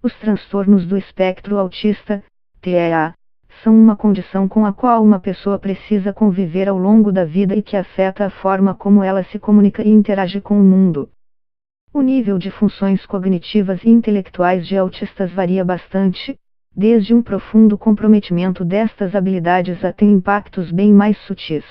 Os transtornos do espectro autista, TEA, são uma condição com a qual uma pessoa precisa conviver ao longo da vida e que afeta a forma como ela se comunica e interage com o mundo. O nível de funções cognitivas e intelectuais de autistas varia bastante, desde um profundo comprometimento destas habilidades até impactos bem mais sutis.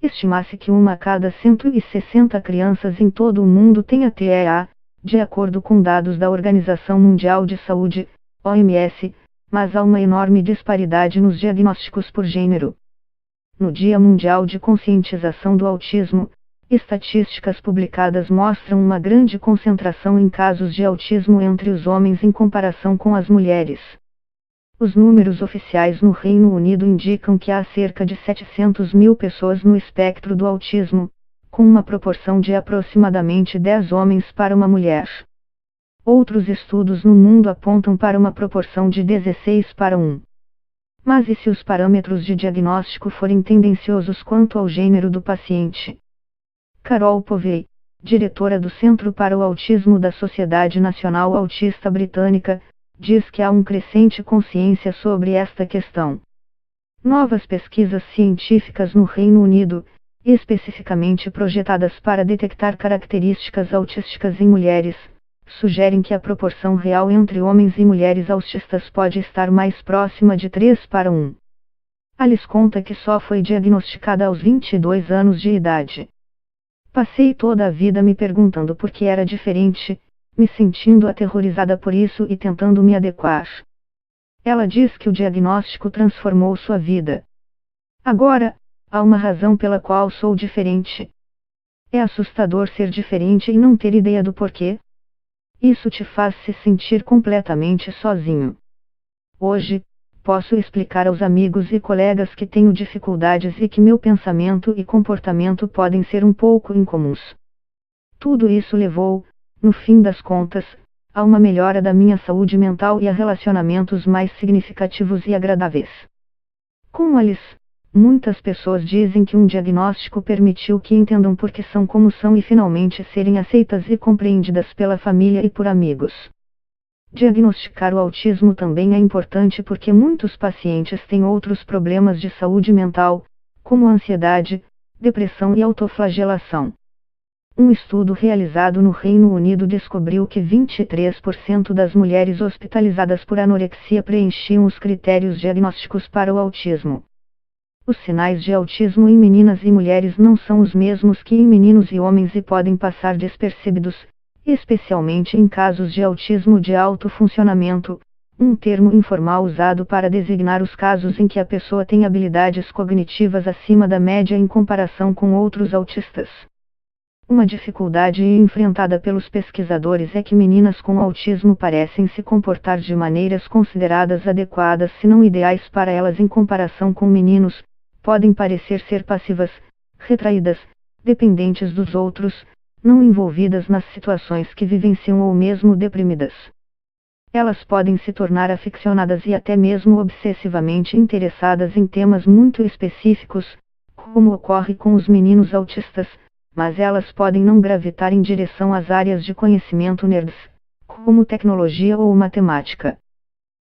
Estima-se que uma a cada 160 crianças em todo o mundo tenha TEA, de acordo com dados da Organização Mundial de Saúde, OMS, mas há uma enorme disparidade nos diagnósticos por gênero. No Dia Mundial de Conscientização do Autismo, estatísticas publicadas mostram uma grande concentração em casos de autismo entre os homens em comparação com as mulheres. Os números oficiais no Reino Unido indicam que há cerca de 700 mil pessoas no espectro do autismo, com uma proporção de aproximadamente 10 homens para uma mulher. Outros estudos no mundo apontam para uma proporção de 16 para 1. Mas e se os parâmetros de diagnóstico forem tendenciosos quanto ao gênero do paciente? Carol Povey, diretora do Centro para o Autismo da Sociedade Nacional Autista Britânica, diz que há uma crescente consciência sobre esta questão. Novas pesquisas científicas no Reino Unido, especificamente projetadas para detectar características autísticas em mulheres, sugerem que a proporção real entre homens e mulheres autistas pode estar mais próxima de 3 para 1. Alice conta que só foi diagnosticada aos 22 anos de idade. Passei toda a vida me perguntando por que era diferente, me sentindo aterrorizada por isso e tentando me adequar. Ela diz que o diagnóstico transformou sua vida. Agora, há uma razão pela qual sou diferente. É assustador ser diferente e não ter ideia do porquê. Isso te faz se sentir completamente sozinho. Hoje, posso explicar aos amigos e colegas que tenho dificuldades e que meu pensamento e comportamento podem ser um pouco incomuns. Tudo isso levou, no fim das contas, a uma melhora da minha saúde mental e a relacionamentos mais significativos e agradáveis. Como Alice, muitas pessoas dizem que um diagnóstico permitiu que entendam por que são como são e finalmente serem aceitas e compreendidas pela família e por amigos. Diagnosticar o autismo também é importante porque muitos pacientes têm outros problemas de saúde mental, como ansiedade, depressão e autoflagelação. Um estudo realizado no Reino Unido descobriu que 23% das mulheres hospitalizadas por anorexia preenchiam os critérios diagnósticos para o autismo. Os sinais de autismo em meninas e mulheres não são os mesmos que em meninos e homens e podem passar despercebidos, especialmente em casos de autismo de alto funcionamento, um termo informal usado para designar os casos em que a pessoa tem habilidades cognitivas acima da média em comparação com outros autistas. Uma dificuldade enfrentada pelos pesquisadores é que meninas com autismo parecem se comportar de maneiras consideradas adequadas se não ideais para elas em comparação com meninos, podem parecer ser passivas, retraídas, dependentes dos outros, não envolvidas nas situações que vivenciam ou mesmo deprimidas. Elas podem se tornar aficionadas e até mesmo obsessivamente interessadas em temas muito específicos, como ocorre com os meninos autistas, mas elas podem não gravitar em direção às áreas de conhecimento nerds, como tecnologia ou matemática.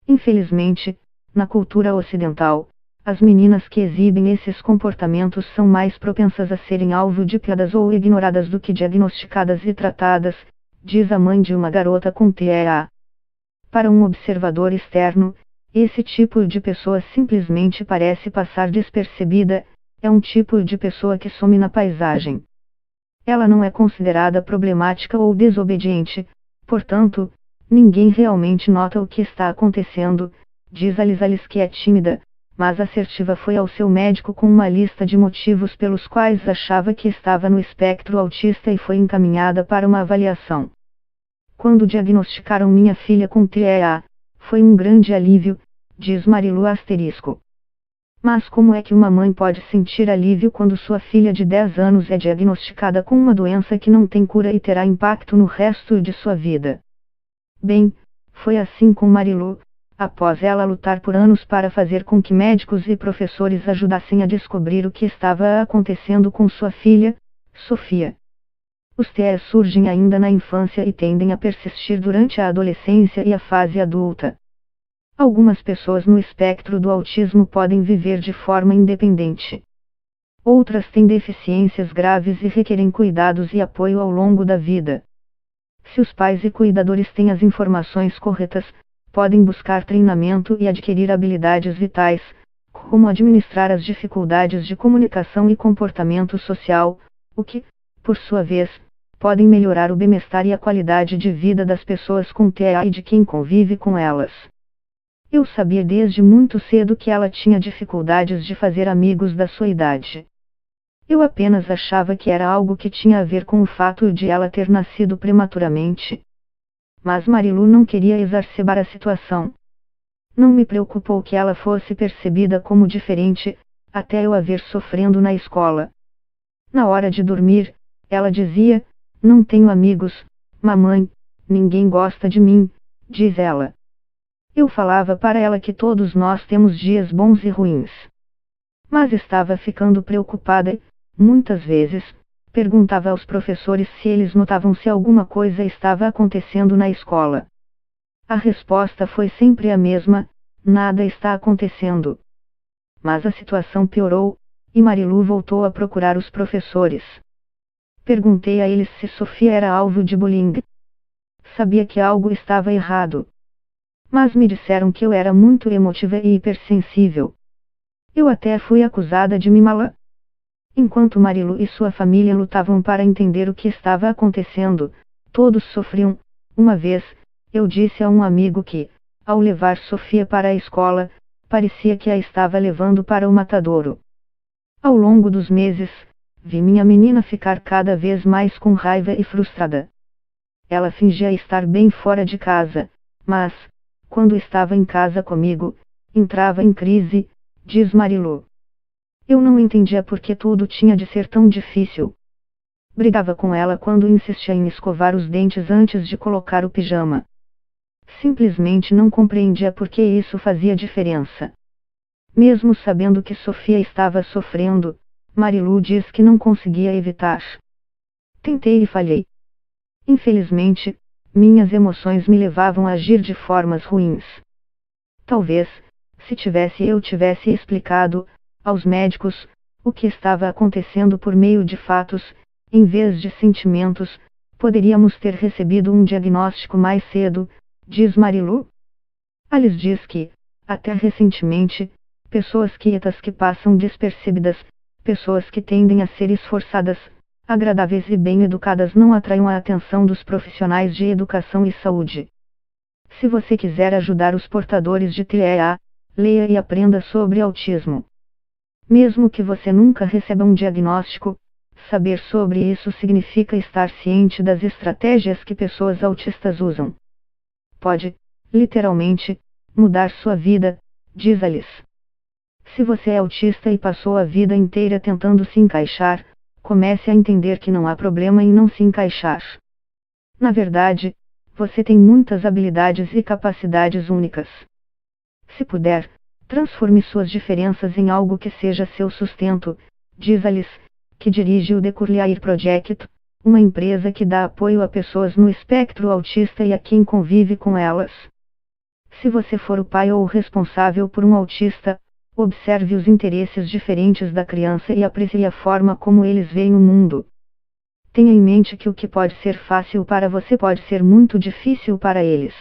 Infelizmente, na cultura ocidental, as meninas que exibem esses comportamentos são mais propensas a serem alvo de piadas ou ignoradas do que diagnosticadas e tratadas, diz a mãe de uma garota com TEA. Para um observador externo, esse tipo de pessoa simplesmente parece passar despercebida, é um tipo de pessoa que some na paisagem. Ela não é considerada problemática ou desobediente, portanto, ninguém realmente nota o que está acontecendo, diz Alice que é tímida, mas assertiva foi ao seu médico com uma lista de motivos pelos quais achava que estava no espectro autista e foi encaminhada para uma avaliação. Quando diagnosticaram minha filha com TEA, foi um grande alívio, diz Marilu asterisco. Mas como é que uma mãe pode sentir alívio quando sua filha de 10 anos é diagnosticada com uma doença que não tem cura e terá impacto no resto de sua vida? Bem, foi assim com Marilu, após ela lutar por anos para fazer com que médicos e professores ajudassem a descobrir o que estava acontecendo com sua filha, Sofia. Os TEAs surgem ainda na infância e tendem a persistir durante a adolescência e a fase adulta. Algumas pessoas no espectro do autismo podem viver de forma independente. Outras têm deficiências graves e requerem cuidados e apoio ao longo da vida. Se os pais e cuidadores têm as informações corretas, podem buscar treinamento e adquirir habilidades vitais, como administrar as dificuldades de comunicação e comportamento social, o que, por sua vez, podem melhorar o bem-estar e a qualidade de vida das pessoas com TEA e de quem convive com elas. Eu sabia desde muito cedo que ela tinha dificuldades de fazer amigos da sua idade. Eu apenas achava que era algo que tinha a ver com o fato de ela ter nascido prematuramente. Mas Marilu não queria exacerbar a situação. Não me preocupou que ela fosse percebida como diferente, até eu a ver sofrendo na escola. Na hora de dormir, ela dizia: "Não tenho amigos, mamãe, ninguém gosta de mim", diz ela. Eu falava para ela que todos nós temos dias bons e ruins. Mas estava ficando preocupada e, muitas vezes, perguntava aos professores se eles notavam se alguma coisa estava acontecendo na escola. A resposta foi sempre a mesma: nada está acontecendo. Mas a situação piorou, e Marilu voltou a procurar os professores. Perguntei a eles se Sofia era alvo de bullying. Sabia que algo estava errado. Mas me disseram que eu era muito emotiva e hipersensível. Eu até fui acusada de mimá-la. Enquanto Marilu e sua família lutavam para entender o que estava acontecendo, todos sofriam. Uma vez, eu disse a um amigo que, ao levar Sofia para a escola, parecia que a estava levando para o matadouro. Ao longo dos meses, vi minha menina ficar cada vez mais com raiva e frustrada. Ela fingia estar bem fora de casa, mas, quando estava em casa comigo, entrava em crise, diz Marilu. Eu não entendia por que tudo tinha de ser tão difícil. Brigava com ela quando insistia em escovar os dentes antes de colocar o pijama. Simplesmente não compreendia por que isso fazia diferença. Mesmo sabendo que Sofia estava sofrendo, Marilu diz que não conseguia evitar. Tentei e falhei. Infelizmente, minhas emoções me levavam a agir de formas ruins. Talvez, se eu tivesse explicado aos médicos o que estava acontecendo por meio de fatos, em vez de sentimentos, poderíamos ter recebido um diagnóstico mais cedo, diz Marilu. Alice diz que, até recentemente, pessoas quietas que passam despercebidas, pessoas que tendem a ser esforçadas, agradáveis e bem educadas não atraem a atenção dos profissionais de educação e saúde. Se você quiser ajudar os portadores de TEA, leia e aprenda sobre autismo. Mesmo que você nunca receba um diagnóstico, saber sobre isso significa estar ciente das estratégias que pessoas autistas usam. Pode, literalmente, mudar sua vida, diz Alice. Se você é autista e passou a vida inteira tentando se encaixar, comece a entender que não há problema em não se encaixar. Na verdade, você tem muitas habilidades e capacidades únicas. Se puder, transforme suas diferenças em algo que seja seu sustento, diz Alice, que dirige o The Curlier Project, uma empresa que dá apoio a pessoas no espectro autista e a quem convive com elas. Se você for o pai ou o responsável por um autista, observe os interesses diferentes da criança e aprecie a forma como eles veem o mundo. Tenha em mente que o que pode ser fácil para você pode ser muito difícil para eles.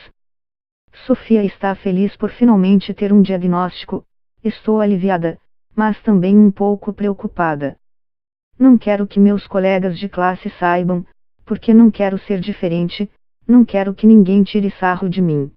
Sofia está feliz por finalmente ter um diagnóstico. Estou aliviada, mas também um pouco preocupada. Não quero que meus colegas de classe saibam, porque não quero ser diferente, não quero que ninguém tire sarro de mim.